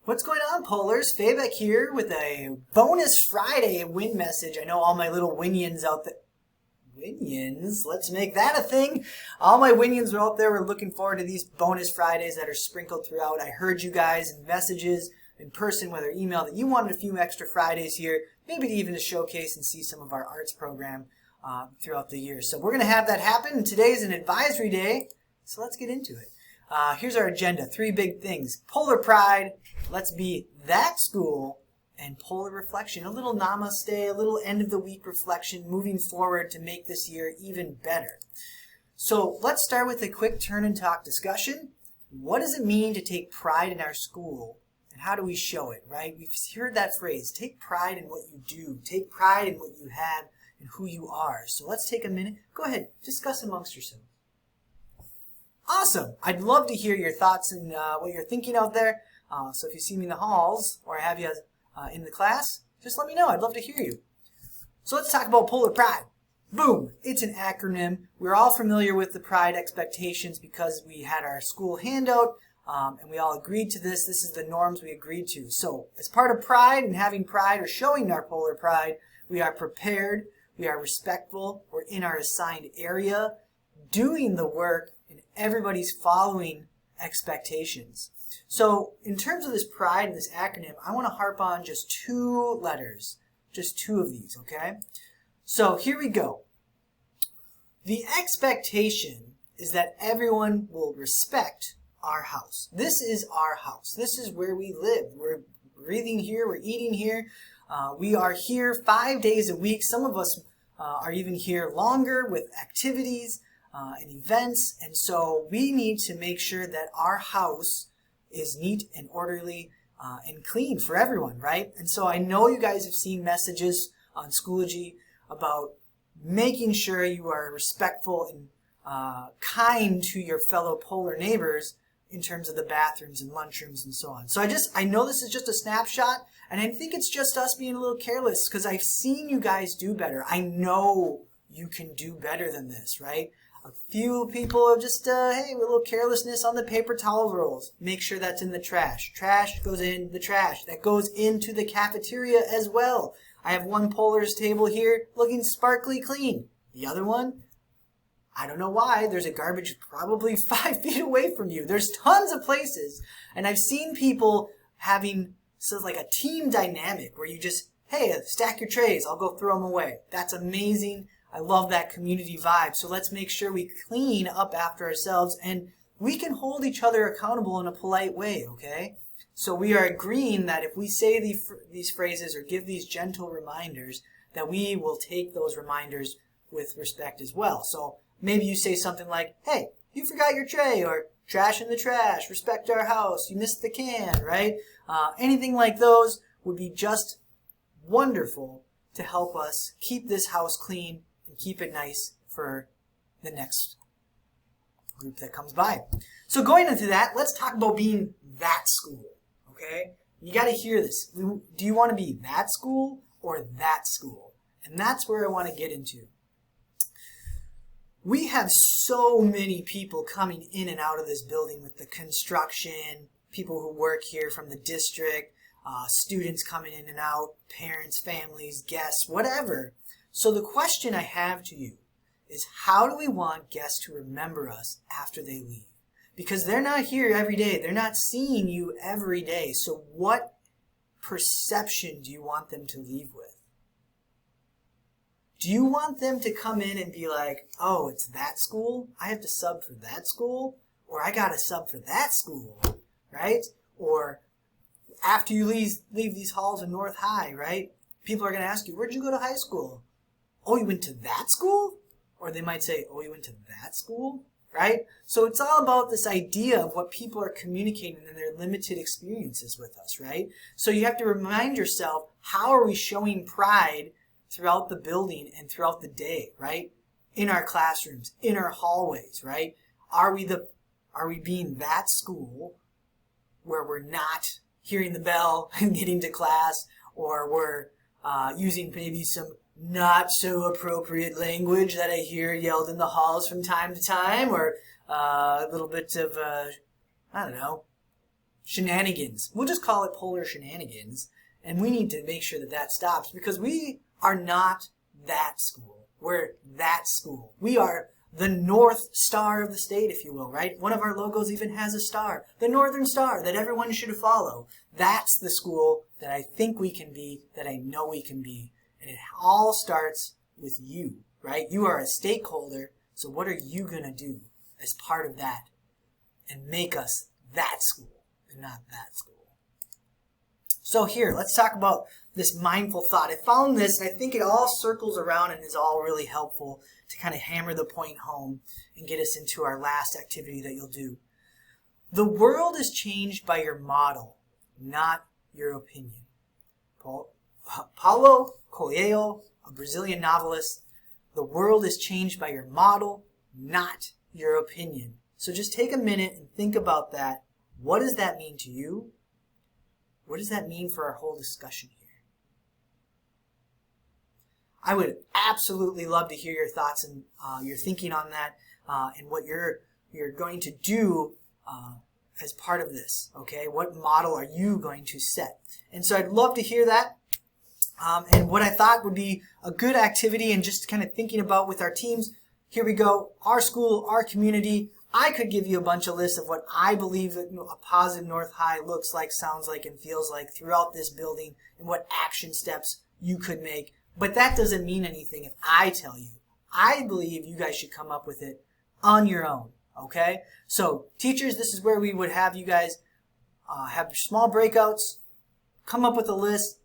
What's going on, Polars? Fabek here with a bonus Friday win message. I know all my little Winions out there. Winions? Let's make that a thing. All my Winions are out there. We're looking forward to these bonus Fridays that are sprinkled throughout. I heard you guys in messages, in person, whether email, that you wanted a few extra Fridays here, maybe even to showcase and see some of our arts program throughout the year. So we're going to have that happen. And today is an advisory day, so let's get into it. Here's our agenda. 3 big things. Polar Pride, let's be that school, and Polar Reflection. A little namaste, a little end of the week reflection, moving forward to make this year even better. So let's start with a quick turn and talk discussion. What does it mean to take pride in our school, and how do we show it, right? We've heard that phrase, take pride in what you do, take pride in what you have and who you are. So let's take a minute. Go ahead, discuss amongst yourselves. Awesome. I'd love to hear your thoughts and what you're thinking out there. So if you see me in the halls or I have you in the class, just let me know. I'd love to hear you. So let's talk about Polar Pride. Boom. It's an acronym. We're all familiar with the Pride expectations because we had our school handout and we all agreed to this. This is the norms we agreed to. So as part of Pride and having pride or showing our Polar Pride, we are prepared, we are respectful, we're in our assigned area, doing the work, and everybody's following expectations. So in terms of this pride and this acronym, I want to harp on just 2 letters, just 2 of these, okay? So here we go. The expectation is that everyone will respect our house. This is our house. This is where we live. We're breathing here. We're eating here. We are here 5 days a week. Some of us are even here longer with activities and events, and so we need to make sure that our house is neat and orderly and clean for everyone, right? And so I know you guys have seen messages on Schoology about making sure you are respectful and kind to your fellow Polar neighbors in terms of the bathrooms and lunchrooms and so on. So I know this is just a snapshot, and I think it's just us being a little careless because I've seen you guys do better. I know you can do better than this, right? A few people are just, hey, a little carelessness on the paper towel rolls. Make sure that's in the trash. Trash goes in the trash. That goes into the cafeteria as well. I have one Polar's table here looking sparkly clean. The other one, I don't know why. There's a garbage probably 5 feet away from you. There's tons of places. And I've seen people having like a team dynamic where you just, hey, stack your trays. I'll go throw them away. That's amazing. I love that community vibe. So let's make sure we clean up after ourselves and we can hold each other accountable in a polite way, okay? So we are agreeing that if we say these phrases or give these gentle reminders, that we will take those reminders with respect as well. So maybe you say something like, hey, you forgot your tray, or trash in the trash, respect our house, you missed the can, right? Anything like those would be just wonderful to help us keep this house clean and keep it nice for the next group that comes by. So going into that, let's talk about being that school, okay? You got to hear this. Do you want to be that school or that school? And that's where I want to get into. We have so many people coming in and out of this building with the construction, people who work here from the district, students coming in and out, parents, families, guests, whatever. So the question I have to you is, how do we want guests to remember us after they leave? Because they're not here every day. They're not seeing you every day. So what perception do you want them to leave with? Do you want them to come in and be like, oh, it's that school? I have to sub for that school? Or I got to sub for that school, right? Or after you leave these halls in North High, right? People are going to ask you, where'd you go to high school? Oh, you went to that school? Or they might say, oh, you went to that school? Right? So it's all about this idea of what people are communicating in their limited experiences with us, right? So you have to remind yourself, how are we showing pride throughout the building and throughout the day, right? In our classrooms, in our hallways, right? Are we being that school where we're not hearing the bell and getting to class, or we're using maybe some not so appropriate language that I hear yelled in the halls from time to time, or a little bit of, I don't know, shenanigans. We'll just call it polar shenanigans. And we need to make sure that that stops because we are not that school. We're that school. We are the North Star of the state, if you will, right? One of our logos even has a star. The Northern Star that everyone should follow. That's the school that I think we can be, that I know we can be. And it all starts with you, right? You are a stakeholder, so what are you going to do as part of that and make us that school and not that school? So here, let's talk about this mindful thought. I found this, and I think it all circles around and is all really helpful to kind of hammer the point home and get us into our last activity that you'll do. The world is changed by your model, not your opinion. Paulo Coelho, a Brazilian novelist, the world is changed by your model, not your opinion. So just take a minute and think about that. What does that mean to you? What does that mean for our whole discussion here? I would absolutely love to hear your thoughts and your thinking on that and what you're going to do as part of this, okay? What model are you going to set? And so I'd love to hear that. And what I thought would be a good activity and just kind of thinking about with our teams, here we go, our school, our community. I could give you a bunch of lists of what I believe that a positive North High looks like, sounds like, and feels like throughout this building and what action steps you could make. But that doesn't mean anything if I tell you. I believe you guys should come up with it on your own, okay? So teachers, this is where we would have you guys have small breakouts, come up with a list.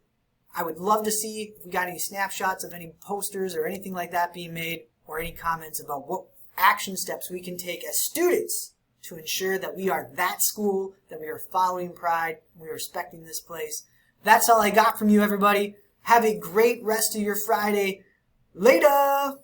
I would love to see if we got any snapshots of any posters or anything like that being made or any comments about what action steps we can take as students to ensure that we are that school, that we are following Pride, we are respecting this place. That's all I got from you, everybody. Have a great rest of your Friday. Later!